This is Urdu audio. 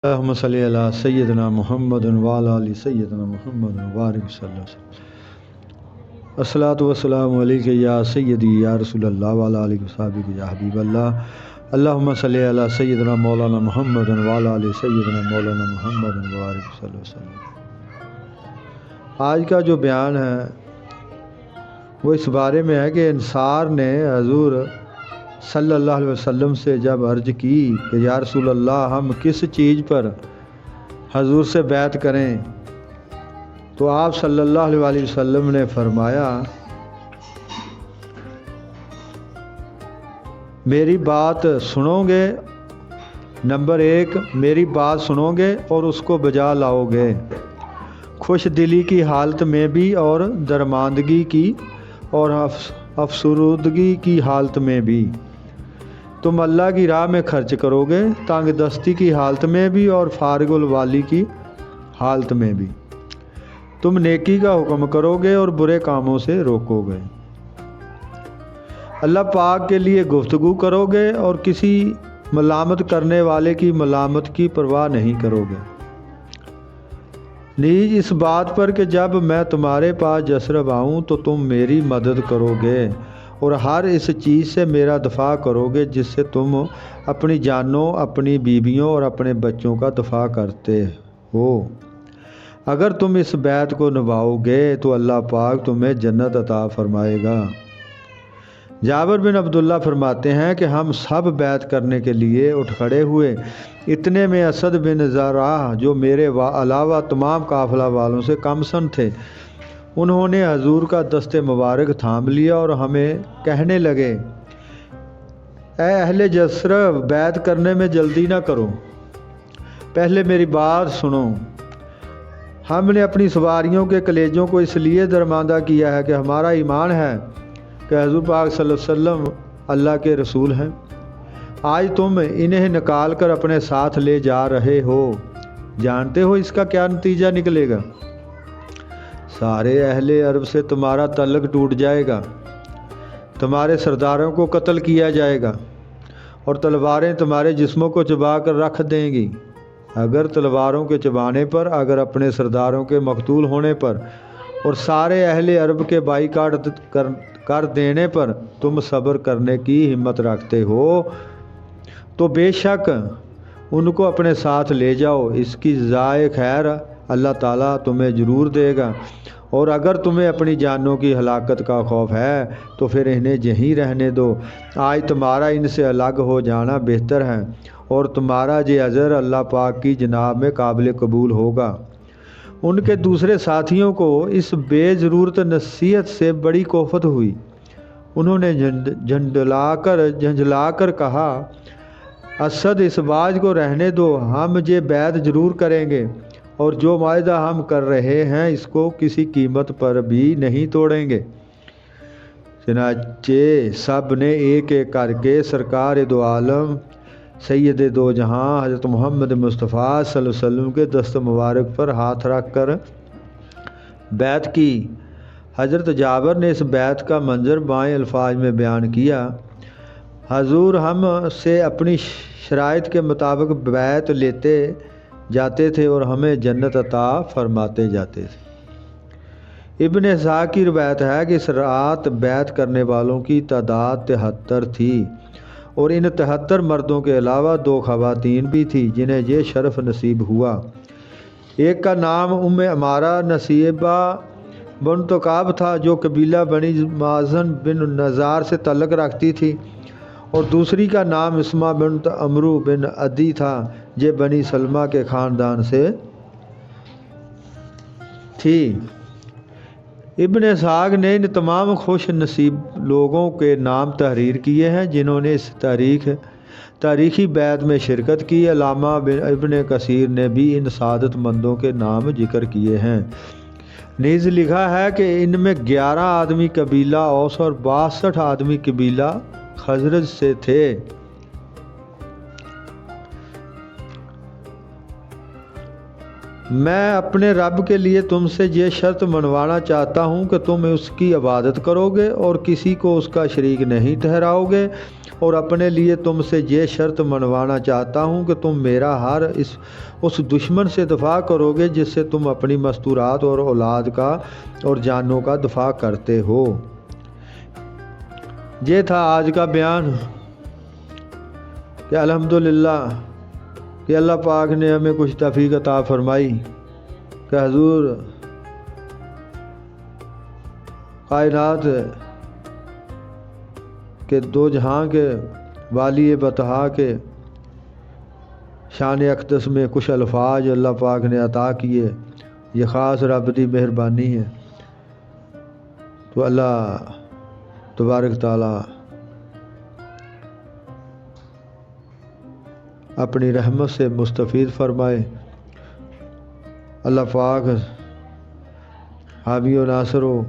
اللہم صلی علی سیدنا محمد وعلی آل سیدنا محمد وبارک وسلم۔ الصلاۃ والسلام علیک یا سیدی یا رسول اللہ وعلی آلہ وصحبہ یا حبیب اللہ۔ اللہم صلی علی سیدنا مولانا محمد وعلی آل سیدنا مولانا محمد وبارک وسلم۔ آج کا جو بیان ہے وہ اس بارے میں ہے کہ انصار نے حضور صلی اللہ علیہ وسلم سے جب عرض کی کہ یا رسول اللہ ہم کس چیز پر حضور سے بیعت کریں، تو آپ صلی اللہ علیہ وسلم نے فرمایا میری بات سنو گے، نمبر 1 میری بات سنو گے اور اس کو بجا لاؤ گے، خوش دلی کی حالت میں بھی اور درماندگی کی اور افسردگی کی حالت میں بھی۔ تم اللہ کی راہ میں خرچ کرو گے، تنگ دستی کی حالت میں بھی اور فارغ الوالی کی حالت میں بھی۔ تم نیکی کا حکم کرو گے اور برے کاموں سے روکو گے۔ اللہ پاک کے لیے گفتگو کرو گے اور کسی ملامت کرنے والے کی ملامت کی پرواہ نہیں کرو گے، نیز اس بات پر کہ جب میں تمہارے پاس جسرب آؤں تو تم میری مدد کرو گے اور ہر اس چیز سے میرا دفاع کرو گے جس سے تم اپنی جانوں، اپنی بیویوں اور اپنے بچوں کا دفاع کرتے ہو۔ اگر تم اس بیعت کو نبھاؤ گے تو اللہ پاک تمہیں جنت عطا فرمائے گا۔ جابر بن عبداللہ فرماتے ہیں کہ ہم سب بیعت کرنے کے لیے اٹھ کھڑے ہوئے، اتنے میں اسد بن زرارہ جو میرے علاوہ تمام قافلہ والوں سے کم سن تھے، انہوں نے حضور کا دست مبارک تھام لیا اور ہمیں کہنے لگے اے اہل جسرب، بیعت کرنے میں جلدی نہ کرو، پہلے میری بات سنو۔ ہم نے اپنی سواریوں کے کلیجوں کو اس لیے درماندہ کیا ہے کہ ہمارا ایمان ہے کہ حضور پاک صلی اللہ علیہ وسلم اللہ کے رسول ہیں۔ آج تم انہیں نکال کر اپنے ساتھ لے جا رہے ہو، جانتے ہو اس کا کیا نتیجہ نکلے گا؟ سارے اہل عرب سے تمہارا تعلق ٹوٹ جائے گا، تمہارے سرداروں کو قتل کیا جائے گا اور تلواریں تمہارے جسموں کو چبا کر رکھ دیں گی۔ اگر تلواروں کے چبانے پر، اگر اپنے سرداروں کے مقتول ہونے پر اور سارے اہل عرب کے بائیکاٹ کر دینے پر تم صبر کرنے کی ہمت رکھتے ہو تو بے شک ان کو اپنے ساتھ لے جاؤ، اس کی جزائے خیر اللہ تعالیٰ تمہیں ضرور دے گا، اور اگر تمہیں اپنی جانوں کی ہلاکت کا خوف ہے تو پھر انہیں یہیں رہنے دو۔ آج تمہارا ان سے الگ ہو جانا بہتر ہے اور تمہارا یہ عذر اللہ پاک کی جناب میں قابل قبول ہوگا۔ ان کے دوسرے ساتھیوں کو اس بے ضرورت نصیحت سے بڑی کوفت ہوئی، انہوں نے جھنجھلا کر کہا اسد اس باز کو رہنے دو، ہم یہ بیعت ضرور کریں گے اور جو معاہدہ ہم کر رہے ہیں اس کو کسی قیمت پر بھی نہیں توڑیں گے۔ چنانچہ سب نے ایک ایک کر کے سرکار دو عالم سید دو جہاں حضرت محمد مصطفیٰ صلی اللہ علیہ وسلم کے دست مبارک پر ہاتھ رکھ کر بیعت کی۔ حضرت جابر نے اس بیعت کا منظر بائیں الفاظ میں بیان کیا، حضور ہم سے اپنی شرائط کے مطابق بیعت لیتے جاتے تھے اور ہمیں جنت عطا فرماتے جاتے تھے۔ ابن اسحاق کی روایت ہے کہ اس رات بیعت کرنے والوں کی تعداد 73 تھی اور ان 73 مردوں کے علاوہ 2 خواتین بھی تھیں جنہیں یہ شرف نصیب ہوا۔ ایک کا نام ام عمارہ نصیبہ بنت کعب تھا جو قبیلہ بنی مازن بن نزار سے تعلق رکھتی تھی، اور دوسری کا نام اسما بنت عمرو بن عدی تھا جو بنی سلمہ کے خاندان سے تھی۔ ابن اسحاق نے ان تمام خوش نصیب لوگوں کے نام تحریر کیے ہیں جنہوں نے اس تاریخی بیعت میں شرکت کی۔ علامہ ابن کثیر نے بھی ان سعادت مندوں کے نام ذکر کیے ہیں۔ نیز لکھا ہے کہ ان میں 11 آدمی قبیلہ اوس اور 62 آدمی قبیلہ خزرج سے تھے۔ میں اپنے رب کے لیے تم سے یہ شرط منوانا چاہتا ہوں کہ تم اس کی عبادت کرو گے اور کسی کو اس کا شریک نہیں ٹھہراؤ گے، اور اپنے لیے تم سے یہ شرط منوانا چاہتا ہوں کہ تم میرا ہر اس دشمن سے دفاع کرو گے جس سے تم اپنی مستورات اور اولاد کا اور جانوں کا دفاع کرتے ہو۔ یہ تھا آج کا بیان کہ الحمدللہ کہ اللہ پاک نے ہمیں کچھ توفیق عطا فرمائی کہ حضور کائنات کے دو جہاں کے والی بطحا کے شان اقدس میں کچھ الفاظ اللہ پاک نے عطا کیے، یہ خاص رب دی مہربانی ہے۔ تو اللہ تبارک تعالی اپنی رحمت سے مستفید فرمائے۔ اللہ پاک حامی و ناصر و